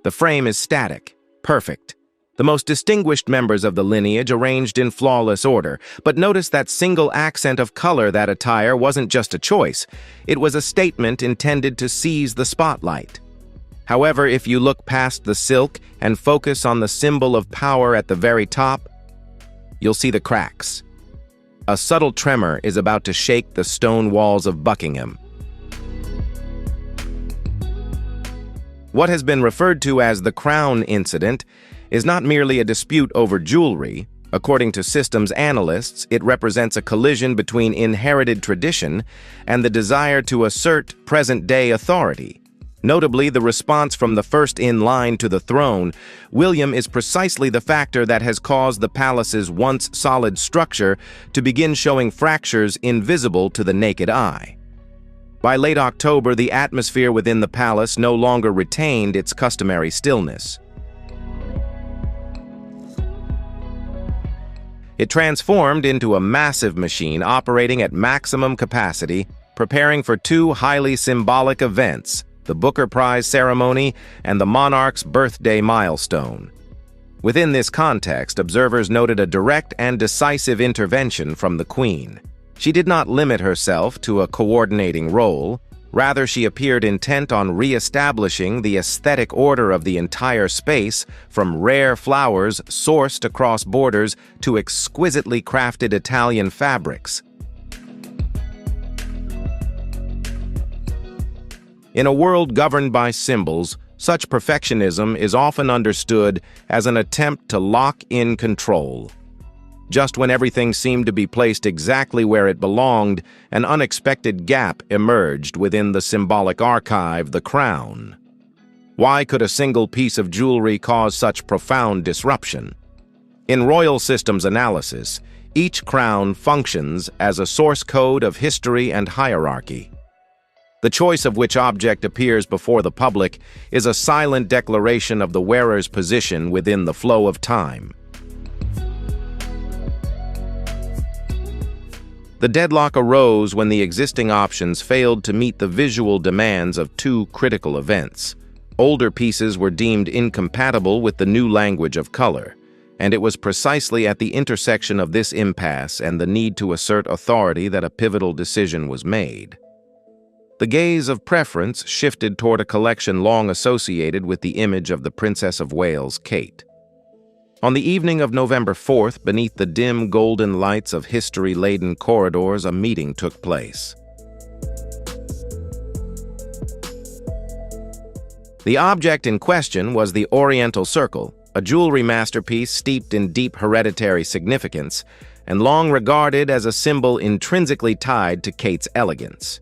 The frame is static, perfect. The most distinguished members of the lineage arranged in flawless order, but notice that single accent of color. That attire wasn't just a choice, it was a statement intended to seize the spotlight. However, if you look past the silk and focus on the symbol of power at the very top, you'll see the cracks. A subtle tremor is about to shake the stone walls of Buckingham. What has been referred to as the Crown Incident is not merely a dispute over jewelry. According to systems analysts, it represents a collision between inherited tradition and the desire to assert present-day authority. Notably, the response from the first in line to the throne, William, is precisely the factor that has caused the palace's once solid structure to begin showing fractures invisible to the naked eye. By late October, the atmosphere within the palace no longer retained its customary stillness. It transformed into a massive machine operating at maximum capacity, preparing for two highly symbolic events: the Booker Prize ceremony and the monarch's birthday milestone. Within this context, observers noted a direct and decisive intervention from the Queen. She did not limit herself to a coordinating role. Rather, she appeared intent on re-establishing the aesthetic order of the entire space, from rare flowers sourced across borders to exquisitely crafted Italian fabrics. In a world governed by symbols, such perfectionism is often understood as an attempt to lock in control. Just when everything seemed to be placed exactly where it belonged, an unexpected gap emerged within the symbolic archive, the crown. Why could a single piece of jewelry cause such profound disruption? In royal systems analysis, each crown functions as a source code of history and hierarchy. The choice of which object appears before the public is a silent declaration of the wearer's position within the flow of time. The deadlock arose when the existing options failed to meet the visual demands of two critical events. Older pieces were deemed incompatible with the new language of color, and it was precisely at the intersection of this impasse and the need to assert authority that a pivotal decision was made. The gaze of preference shifted toward a collection long associated with the image of the Princess of Wales, Kate. On the evening of November 4th, beneath the dim golden lights of history-laden corridors, a meeting took place. The object in question was the Oriental Circle, a jewelry masterpiece steeped in deep hereditary significance and long regarded as a symbol intrinsically tied to Kate's elegance.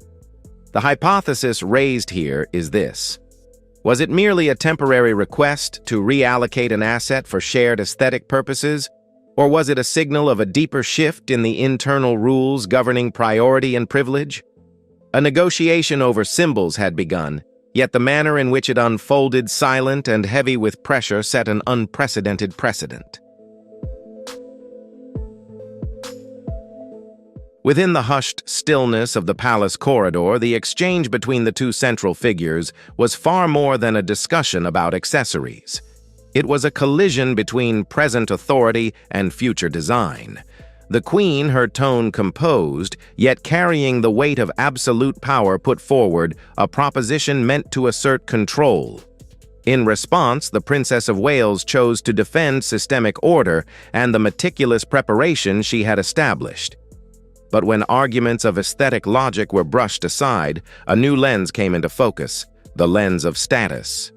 The hypothesis raised here is this: was it merely a temporary request to reallocate an asset for shared aesthetic purposes, or was it a signal of a deeper shift in the internal rules governing priority and privilege? A negotiation over symbols had begun, yet the manner in which it unfolded, silent and heavy with pressure, set an unprecedented precedent. Within the hushed stillness of the palace corridor, the exchange between the two central figures was far more than a discussion about accessories. It was a collision between present authority and future design. The Queen, her tone composed, yet carrying the weight of absolute power, put forward a proposition meant to assert control. In response, the Princess of Wales chose to defend systemic order and the meticulous preparation she had established. But when arguments of aesthetic logic were brushed aside, a new lens came into focus, the lens of status.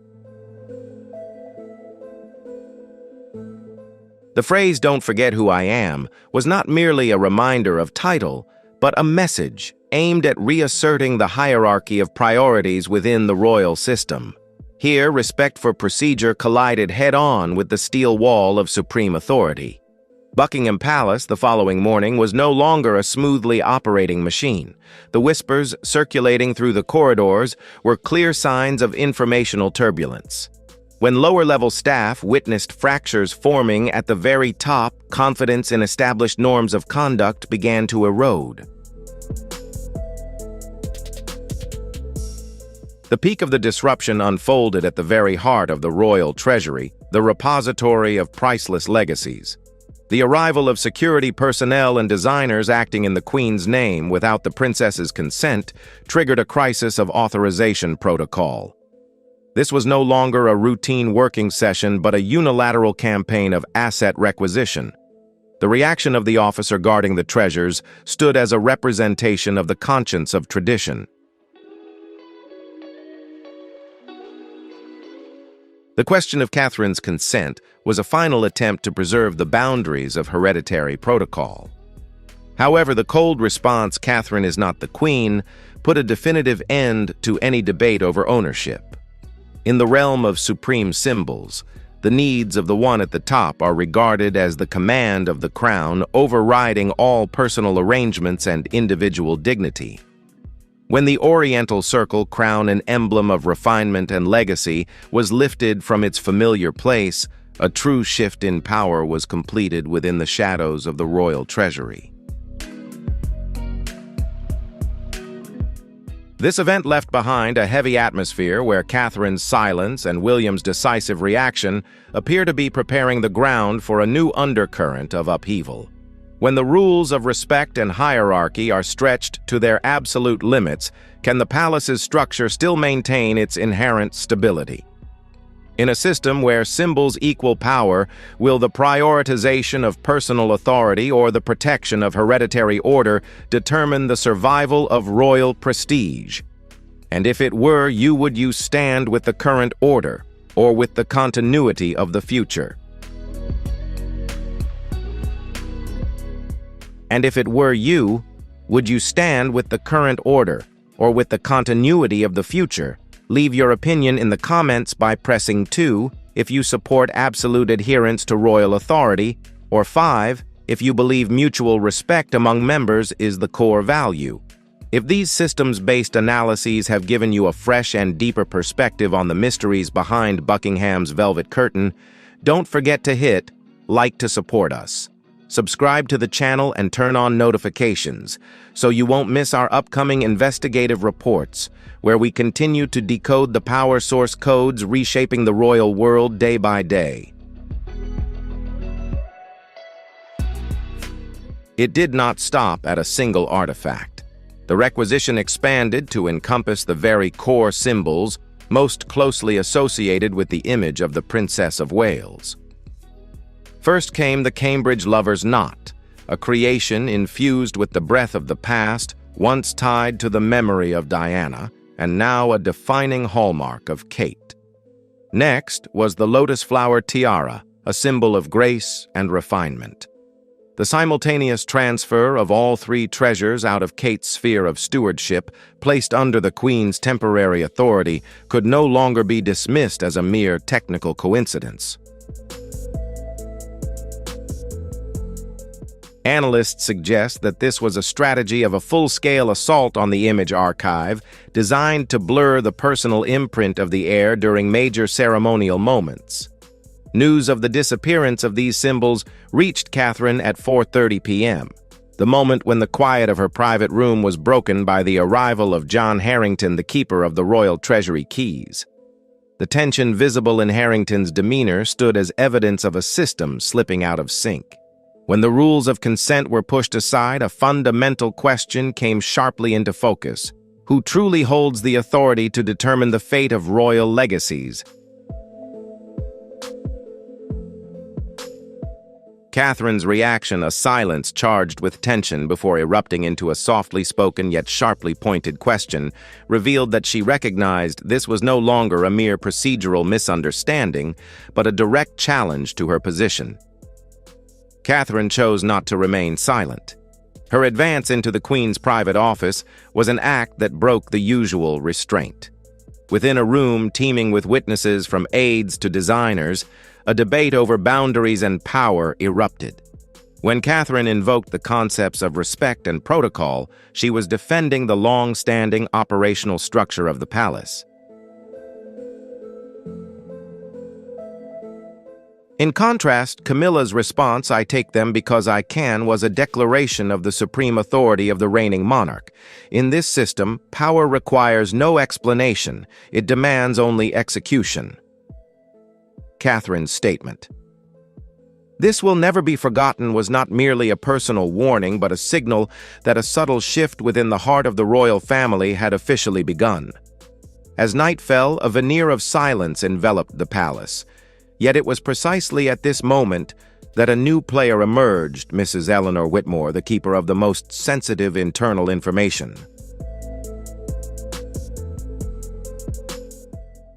The phrase "don't forget who I am" was not merely a reminder of title, but a message aimed at reasserting the hierarchy of priorities within the royal system. Here, respect for procedure collided head-on with the steel wall of supreme authority. Buckingham Palace the following morning was no longer a smoothly operating machine. The whispers circulating through the corridors were clear signs of informational turbulence. When lower-level staff witnessed fractures forming at the very top, confidence in established norms of conduct began to erode. The peak of the disruption unfolded at the very heart of the royal treasury, the repository of priceless legacies. The arrival of security personnel and designers acting in the Queen's name without the princess's consent triggered a crisis of authorization protocol. This was no longer a routine working session but a unilateral campaign of asset requisition. The reaction of the officer guarding the treasures stood as a representation of the conscience of tradition. The question of Catherine's consent was a final attempt to preserve the boundaries of hereditary protocol. However, the cold response, "Catherine is not the queen," put a definitive end to any debate over ownership. In the realm of supreme symbols, the needs of the one at the top are regarded as the command of the crown, overriding all personal arrangements and individual dignity. When the Oriental Circle, crown an emblem of refinement and legacy, was lifted from its familiar place, a true shift in power was completed within the shadows of the royal treasury. This event left behind a heavy atmosphere where Catherine's silence and William's decisive reaction appear to be preparing the ground for a new undercurrent of upheaval. When the rules of respect and hierarchy are stretched to their absolute limits, can the palace's structure still maintain its inherent stability? In a system where symbols equal power, will the prioritization of personal authority or the protection of hereditary order determine the survival of royal prestige? And if it were, would you stand with the current order or with the continuity of the future? And if it were you, would you stand with the current order or with the continuity of the future? Leave your opinion in the comments by pressing 2 if you support absolute adherence to royal authority, or 5 if you believe mutual respect among members is the core value. If these systems-based analyses have given you a fresh and deeper perspective on the mysteries behind Buckingham's velvet curtain, don't forget to hit like to support us. Subscribe to the channel and turn on notifications so you won't miss our upcoming investigative reports, where we continue to decode the power source codes reshaping the royal world day by day. It did not stop at a single artifact. The requisition expanded to encompass the very core symbols most closely associated with the image of the Princess of Wales. First came the Cambridge Lover's Knot, a creation infused with the breath of the past, once tied to the memory of Diana, and now a defining hallmark of Kate. Next was the lotus flower tiara, a symbol of grace and refinement. The simultaneous transfer of all 3 treasures out of Kate's sphere of stewardship, placed under the Queen's temporary authority, could no longer be dismissed as a mere technical coincidence. Analysts suggest that this was a strategy of a full-scale assault on the image archive, designed to blur the personal imprint of the heir during major ceremonial moments. News of the disappearance of these symbols reached Catherine at 4:30 p.m., the moment when the quiet of her private room was broken by the arrival of John Harrington, the keeper of the Royal Treasury keys. The tension visible in Harrington's demeanor stood as evidence of a system slipping out of sync. When the rules of consent were pushed aside, a fundamental question came sharply into focus: who truly holds the authority to determine the fate of royal legacies? Catherine's reaction, a silence charged with tension before erupting into a softly spoken yet sharply pointed question, revealed that she recognized this was no longer a mere procedural misunderstanding, but a direct challenge to her position. Catherine chose not to remain silent. Her advance into the Queen's private office was an act that broke the usual restraint. Within a room teeming with witnesses from aides to designers, a debate over boundaries and power erupted. When Catherine invoked the concepts of respect and protocol, she was defending the long-standing operational structure of the palace. In contrast, Camilla's response, "I take them because I can," was a declaration of the supreme authority of the reigning monarch. In this system, power requires no explanation, it demands only execution. Catherine's statement. "This will never be forgotten" was not merely a personal warning, but a signal that a subtle shift within the heart of the royal family had officially begun. As night fell, a veneer of silence enveloped the palace. Yet it was precisely at this moment that a new player emerged, Mrs. Eleanor Whitmore, the keeper of the most sensitive internal information.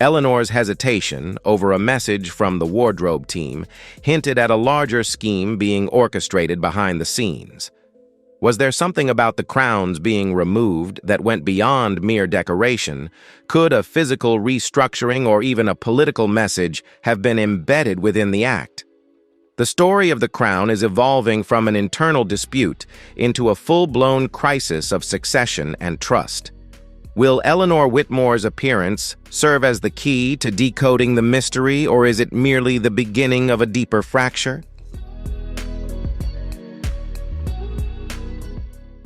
Eleanor's hesitation over a message from the wardrobe team hinted at a larger scheme being orchestrated behind the scenes. Was there something about the crowns being removed that went beyond mere decoration? Could a physical restructuring or even a political message have been embedded within the act? The story of the crown is evolving from an internal dispute into a full-blown crisis of succession and trust. Will Eleanor Whitmore's appearance serve as the key to decoding the mystery, or is it merely the beginning of a deeper fracture?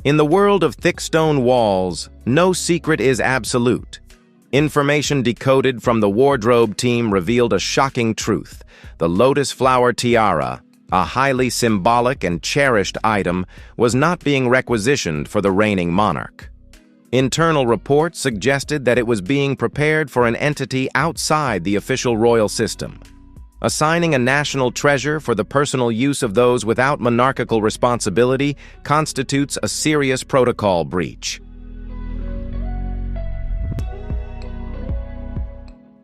In the world of thick stone walls, no secret is absolute. Information decoded from the wardrobe team revealed a shocking truth. The lotus flower tiara, a highly symbolic and cherished item, was not being requisitioned for the reigning monarch. Internal reports suggested that it was being prepared for an entity outside the official royal system. Assigning a national treasure for the personal use of those without monarchical responsibility constitutes a serious protocol breach.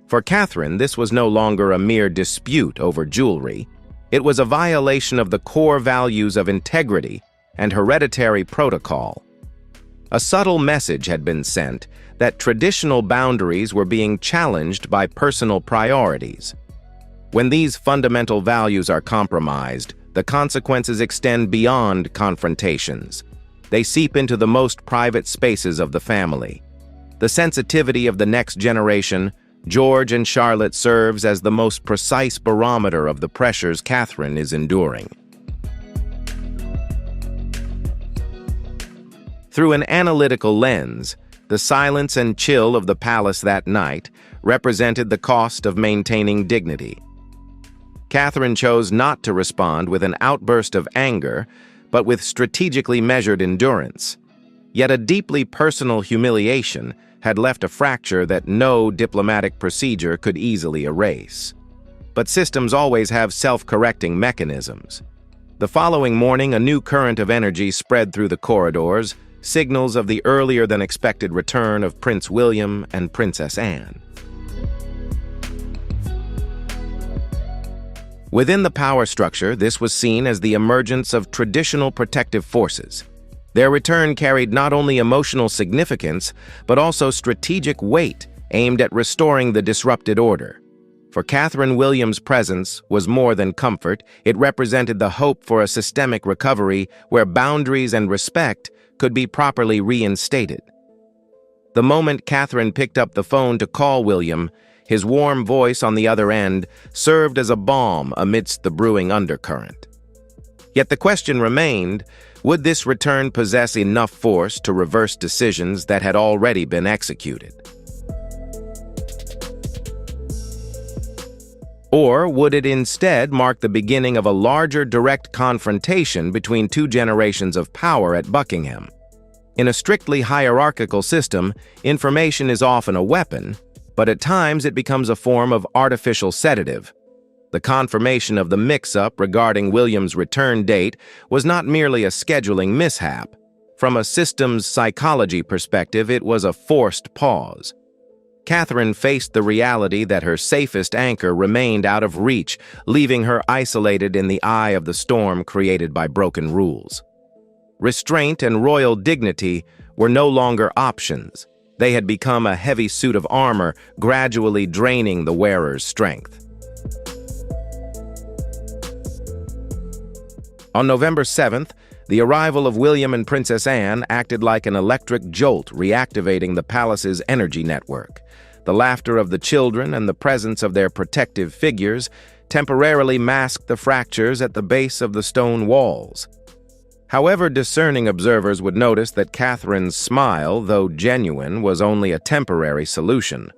For Catherine, this was no longer a mere dispute over jewelry. It was a violation of the core values of integrity and hereditary protocol. A subtle message had been sent that traditional boundaries were being challenged by personal priorities. When these fundamental values are compromised, the consequences extend beyond confrontations. They seep into the most private spaces of the family. The sensitivity of the next generation, George and Charlotte, serves as the most precise barometer of the pressures Catherine is enduring. Through an analytical lens, the silence and chill of the palace that night represented the cost of maintaining dignity. Catherine chose not to respond with an outburst of anger, but with strategically measured endurance. Yet a deeply personal humiliation had left a fracture that no diplomatic procedure could easily erase. But systems always have self-correcting mechanisms. The following morning, a new current of energy spread through the corridors, signals of the earlier-than-expected return of Prince William and Princess Anne. Within the power structure, this was seen as the emergence of traditional protective forces. Their return carried not only emotional significance, but also strategic weight aimed at restoring the disrupted order. For Catherine, William's presence was more than comfort. It represented the hope for a systemic recovery where boundaries and respect could be properly reinstated. The moment Catherine picked up the phone to call William, his warm voice on the other end served as a balm amidst the brewing undercurrent. Yet the question remained, would this return possess enough force to reverse decisions that had already been executed? Or would it instead mark the beginning of a larger direct confrontation between two generations of power at Buckingham? In a strictly hierarchical system, information is often a weapon, but at times it becomes a form of artificial sedative. The confirmation of the mix-up regarding William's return date was not merely a scheduling mishap. From a systems psychology perspective, it was a forced pause. Catherine faced the reality that her safest anchor remained out of reach, leaving her isolated in the eye of the storm created by broken rules. Restraint and royal dignity were no longer options. They had become a heavy suit of armor, gradually draining the wearer's strength. On November 7th, the arrival of William and Princess Anne acted like an electric jolt, reactivating the palace's energy network. The laughter of the children and the presence of their protective figures temporarily masked the fractures at the base of the stone walls. However, discerning observers would notice that Catherine's smile, though genuine, was only a temporary solution.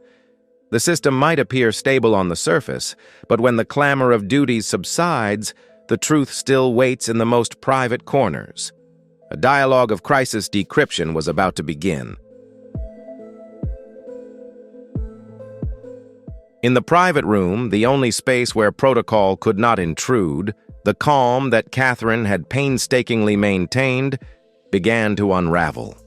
The system might appear stable on the surface, but when the clamor of duties subsides, the truth still waits in the most private corners. A dialogue of crisis decryption was about to begin. In the private room, the only space where protocol could not intrude, the calm that Catherine had painstakingly maintained began to unravel.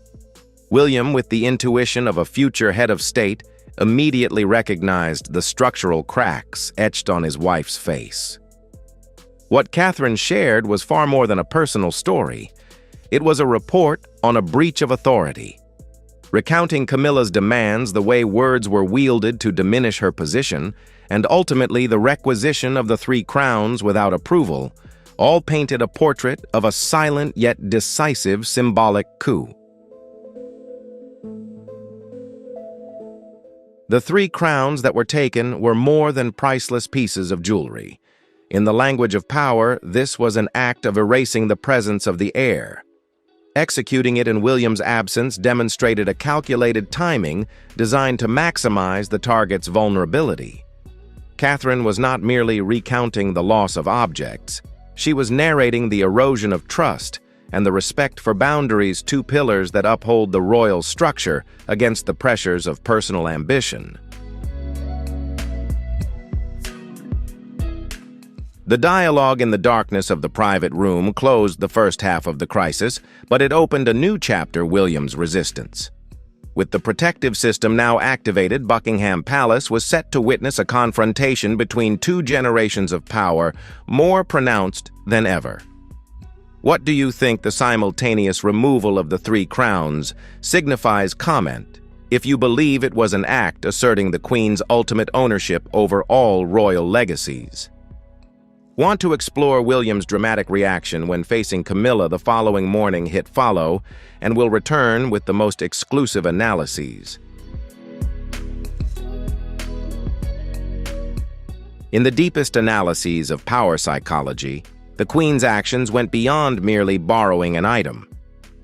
William, with the intuition of a future head of state, immediately recognized the structural cracks etched on his wife's face. What Catherine shared was far more than a personal story. It was a report on a breach of authority. Recounting Camilla's demands, the way words were wielded to diminish her position, and ultimately the requisition of the 3 crowns without approval, all painted a portrait of a silent yet decisive symbolic coup. The 3 crowns that were taken were more than priceless pieces of jewelry. In the language of power, this was an act of erasing the presence of the heir. Executing it in William's absence demonstrated a calculated timing designed to maximize the target's vulnerability. Catherine was not merely recounting the loss of objects. She was narrating the erosion of trust and the respect for boundaries, 2 pillars that uphold the royal structure against the pressures of personal ambition. The dialogue in the darkness of the private room closed the first half of the crisis, but it opened a new chapter: William's resistance. With the protective system now activated, Buckingham Palace was set to witness a confrontation between 2 generations of power, more pronounced than ever. What do you think the simultaneous removal of the 3 crowns signifies? Comment if you believe it was an act asserting the Queen's ultimate ownership over all royal legacies. Want to explore William's dramatic reaction when facing Camilla the following morning? Hit follow, and we'll return with the most exclusive analyses. In the deepest analyses of power psychology, the Queen's actions went beyond merely borrowing an item.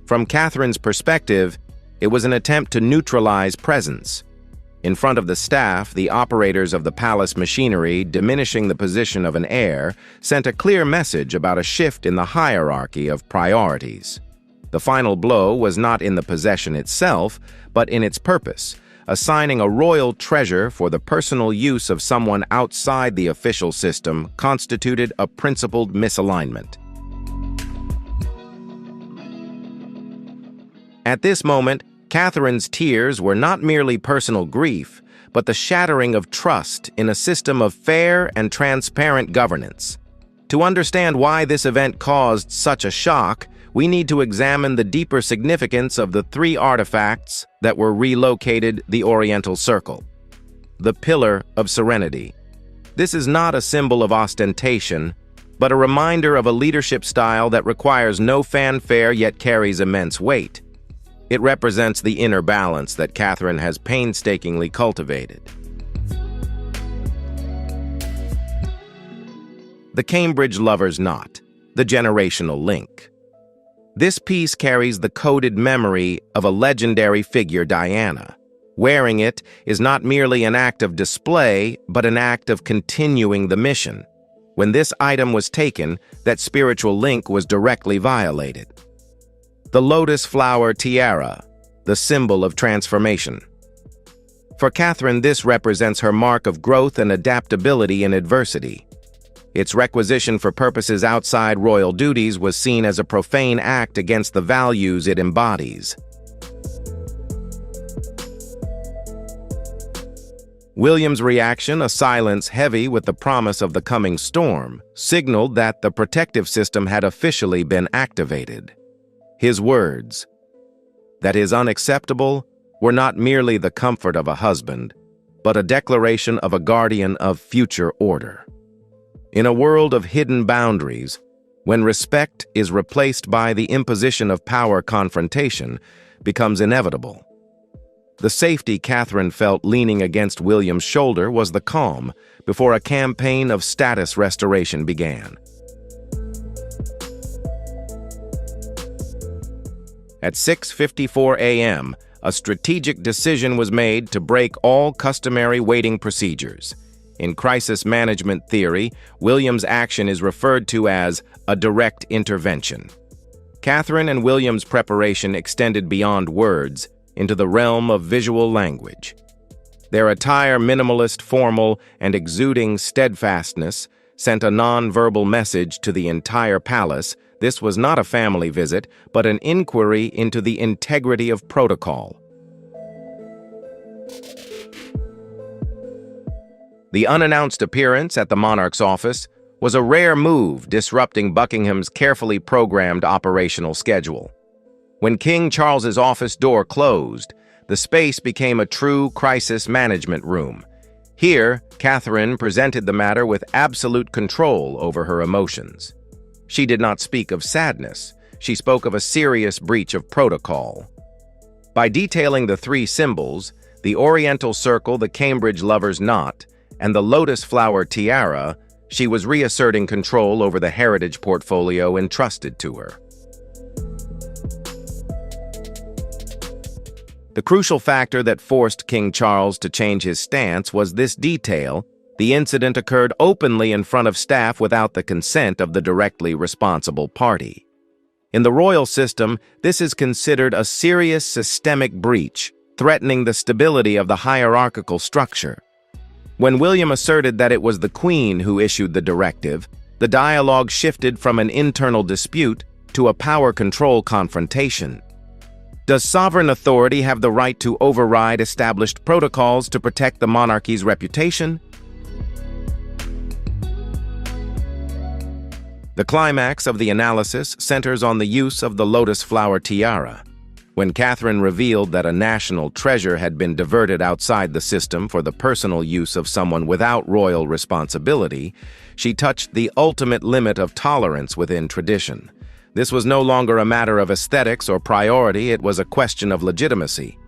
From Catherine's perspective, it was an attempt to neutralize presence. In front of the staff, the operators of the palace machinery, diminishing the position of an heir, sent a clear message about a shift in the hierarchy of priorities. The final blow was not in the possession itself, but in its purpose. Assigning a royal treasure for the personal use of someone outside the official system constituted a principled misalignment. At this moment, Catherine's tears were not merely personal grief, but the shattering of trust in a system of fair and transparent governance. To understand why this event caused such a shock, we need to examine the deeper significance of the 3 artifacts that were relocated: the Oriental Circle. The Pillar of Serenity. This is not a symbol of ostentation, but a reminder of a leadership style that requires no fanfare yet carries immense weight. It represents the inner balance that Catherine has painstakingly cultivated. The Cambridge Lover's Knot, the generational link. This piece carries the coded memory of a legendary figure, Diana. Wearing it is not merely an act of display, but an act of continuing the mission. When this item was taken, that spiritual link was directly violated. The lotus flower tiara, the symbol of transformation. For Catherine, this represents her mark of growth and adaptability in adversity. Its requisition for purposes outside royal duties was seen as a profane act against the values it embodies. William's reaction, a silence heavy with the promise of the coming storm, signaled that the protective system had officially been activated. His words, that is unacceptable, were not merely the comfort of a husband, but a declaration of a guardian of future order. In a world of hidden boundaries, when respect is replaced by the imposition of power, confrontation becomes inevitable. The safety Catherine felt leaning against William's shoulder was the calm before a campaign of status restoration began. At 6:54 a.m., a strategic decision was made to break all customary waiting procedures. In crisis management theory, William's action is referred to as a direct intervention. Catherine and William's preparation extended beyond words into the realm of visual language. Their attire, minimalist, formal, and exuding steadfastness, sent a non-verbal message to the entire palace. This was not a family visit, but an inquiry into the integrity of protocol. The unannounced appearance at the monarch's office was a rare move disrupting Buckingham's carefully programmed operational schedule. When King Charles's office door closed, the space became a true crisis management room. Here, Catherine presented the matter with absolute control over her emotions. She did not speak of sadness. She spoke of a serious breach of protocol. By detailing the three symbols, the Oriental circle, the Cambridge lover's knot, and the lotus flower tiara, she was reasserting control over the heritage portfolio entrusted to her. The crucial factor that forced King Charles to change his stance was this detail. The incident occurred openly in front of staff without the consent of the directly responsible party. In the royal system, this is considered a serious systemic breach, threatening the stability of the hierarchical structure. When William asserted that it was the Queen who issued the directive, the dialogue shifted from an internal dispute to a power control confrontation. Does sovereign authority have the right to override established protocols to protect the monarchy's reputation? The climax of the analysis centers on the use of the lotus flower tiara. When Catherine revealed that a national treasure had been diverted outside the system for the personal use of someone without royal responsibility, she touched the ultimate limit of tolerance within tradition. This was no longer a matter of aesthetics or priority, it was a question of legitimacy.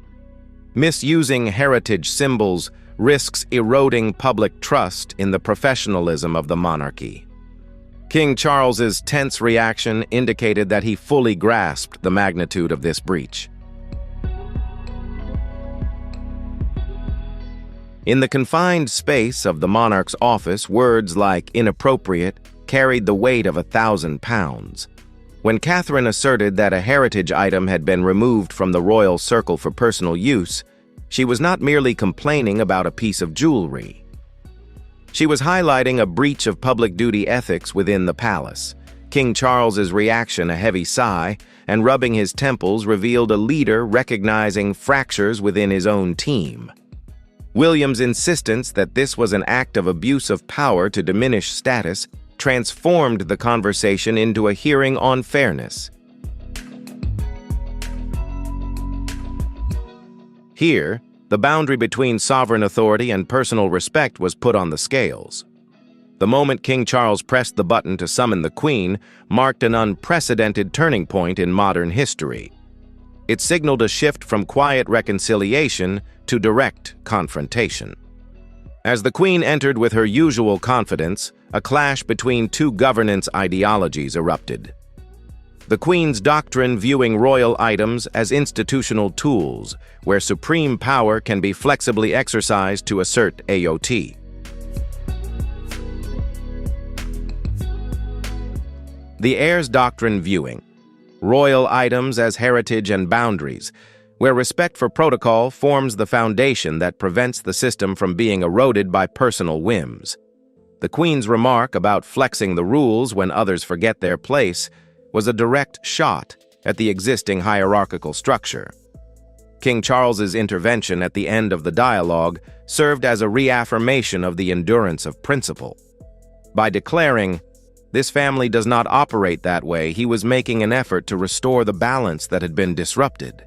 Misusing heritage symbols risks eroding public trust in the professionalism of the monarchy. King Charles's tense reaction indicated that he fully grasped the magnitude of this breach. In the confined space of the monarch's office, words like inappropriate carried the weight of 1,000 pounds. When Catherine asserted that a heritage item had been removed from the royal circle for personal use, she was not merely complaining about a piece of jewelry. She was highlighting a breach of public duty ethics within the palace. King Charles's reaction, a heavy sigh, and rubbing his temples revealed a leader recognizing fractures within his own team. William's insistence that this was an act of abuse of power to diminish status transformed the conversation into a hearing on fairness. Here, the boundary between sovereign authority and personal respect was put on the scales. The moment King Charles pressed the button to summon the Queen marked an unprecedented turning point in modern history. It signaled a shift from quiet reconciliation to direct confrontation. As the Queen entered with her usual confidence, a clash between two governance ideologies erupted. The Queen's doctrine viewing royal items as institutional tools, where supreme power can be flexibly exercised to assert AOT. The heir's doctrine viewing royal items as heritage and boundaries, where respect for protocol forms the foundation that prevents the system from being eroded by personal whims. The Queen's remark about flexing the rules when others forget their place was a direct shot at the existing hierarchical structure. King Charles's intervention at the end of the dialogue served as a reaffirmation of the endurance of principle. By declaring, "This family does not operate that way," he was making an effort to restore the balance that had been disrupted.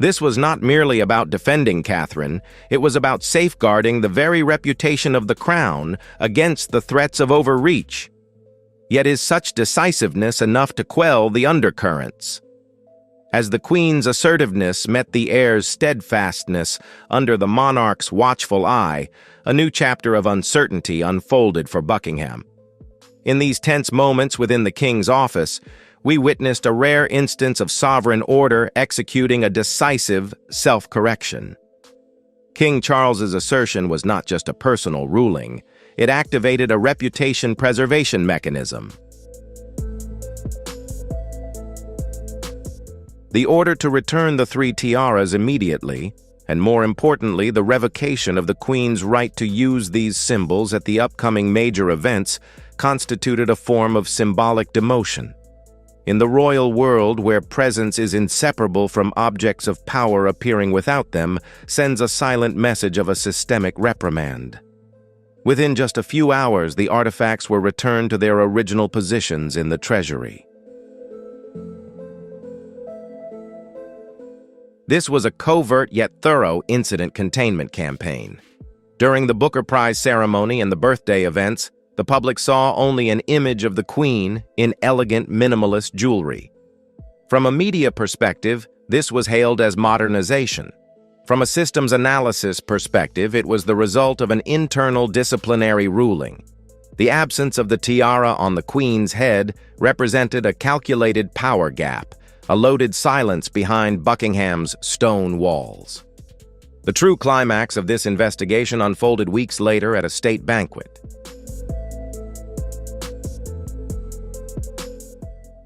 This was not merely about defending Catherine, it was about safeguarding the very reputation of the crown against the threats of overreach. Yet is such decisiveness enough to quell the undercurrents? As the Queen's assertiveness met the heir's steadfastness under the monarch's watchful eye, a new chapter of uncertainty unfolded for Buckingham. In these tense moments within the King's office, we witnessed a rare instance of sovereign order executing a decisive self-correction. King Charles's assertion was not just a personal ruling, it activated a reputation preservation mechanism. The order to return the 3 tiaras immediately, and more importantly, the revocation of the Queen's right to use these symbols at the upcoming major events, constituted a form of symbolic demotion. In the royal world, where presence is inseparable from objects of power appearing without them, sends a silent message of a systemic reprimand. Within just a few hours, the artifacts were returned to their original positions in the treasury. This was a covert yet thorough incident containment campaign. During the Booker Prize ceremony and the birthday events, the public saw only an image of the Queen in elegant minimalist jewelry. From a media perspective, this was hailed as modernization. From a systems analysis perspective, it was the result of an internal disciplinary ruling. The absence of the tiara on the Queen's head represented a calculated power gap, a loaded silence behind Buckingham's stone walls. The true climax of this investigation unfolded weeks later at a state banquet.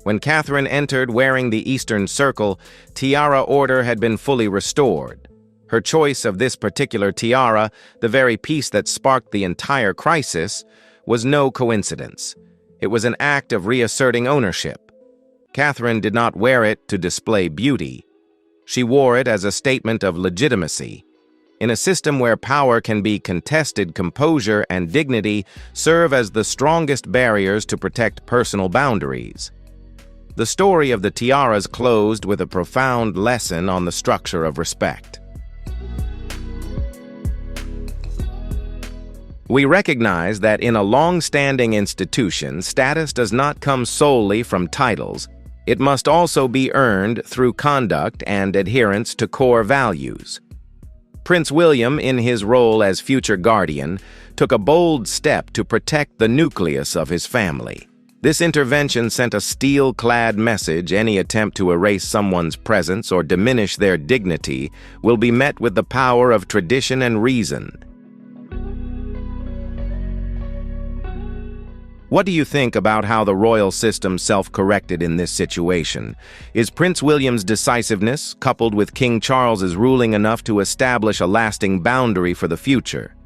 When Catherine entered wearing the Eastern Circle, tiara order had been fully restored. Her choice of this particular tiara, the very piece that sparked the entire crisis, was no coincidence. It was an act of reasserting ownership. Catherine did not wear it to display beauty. She wore it as a statement of legitimacy. In a system where power can be contested, composure and dignity serve as the strongest barriers to protect personal boundaries. The story of the tiaras closed with a profound lesson on the structure of respect. We recognize that in a long-standing institution, status does not come solely from titles. It must also be earned through conduct and adherence to core values. Prince William, in his role as future guardian, took a bold step to protect the nucleus of his family. This intervention sent a steel-clad message: any attempt to erase someone's presence or diminish their dignity will be met with the power of tradition and reason. What do you think about how the royal system self-corrected in this situation? Is Prince William's decisiveness, coupled with King Charles's ruling, enough to establish a lasting boundary for the future?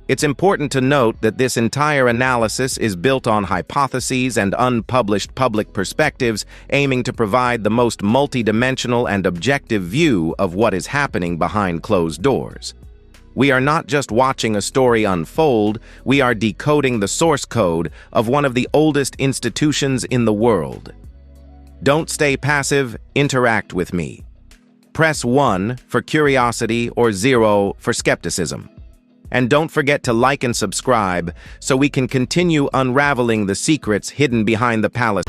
It's important to note that this entire analysis is built on hypotheses and unpublished public perspectives, aiming to provide the most multidimensional and objective view of what is happening behind closed doors. We are not just watching a story unfold, we are decoding the source code of one of the oldest institutions in the world. Don't stay passive, interact with me. Press 1 for curiosity or 0 for skepticism. And don't forget to like and subscribe so we can continue unraveling the secrets hidden behind the palace.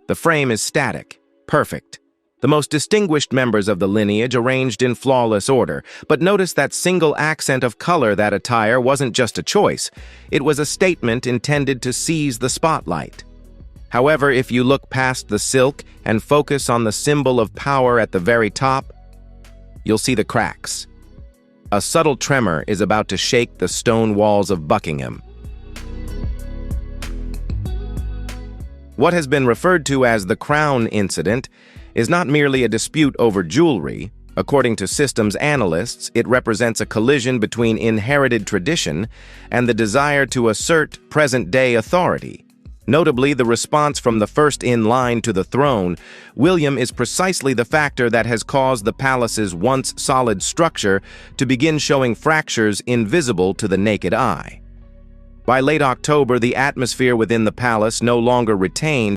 The frame is static, perfect. The most distinguished members of the lineage arranged in flawless order, but notice that single accent of color. That attire wasn't just a choice, it was a statement intended to seize the spotlight. However, if you look past the silk and focus on the symbol of power at the very top, you'll see the cracks. A subtle tremor is about to shake the stone walls of Buckingham. What has been referred to as the Crown Incident is not merely a dispute over jewelry. According to systems analysts, it represents a collision between inherited tradition and the desire to assert present-day authority. Notably, the response from the first in line to the throne, William, is precisely the factor that has caused the palace's once solid structure to begin showing fractures invisible to the naked eye. By late October, the atmosphere within the palace no longer retained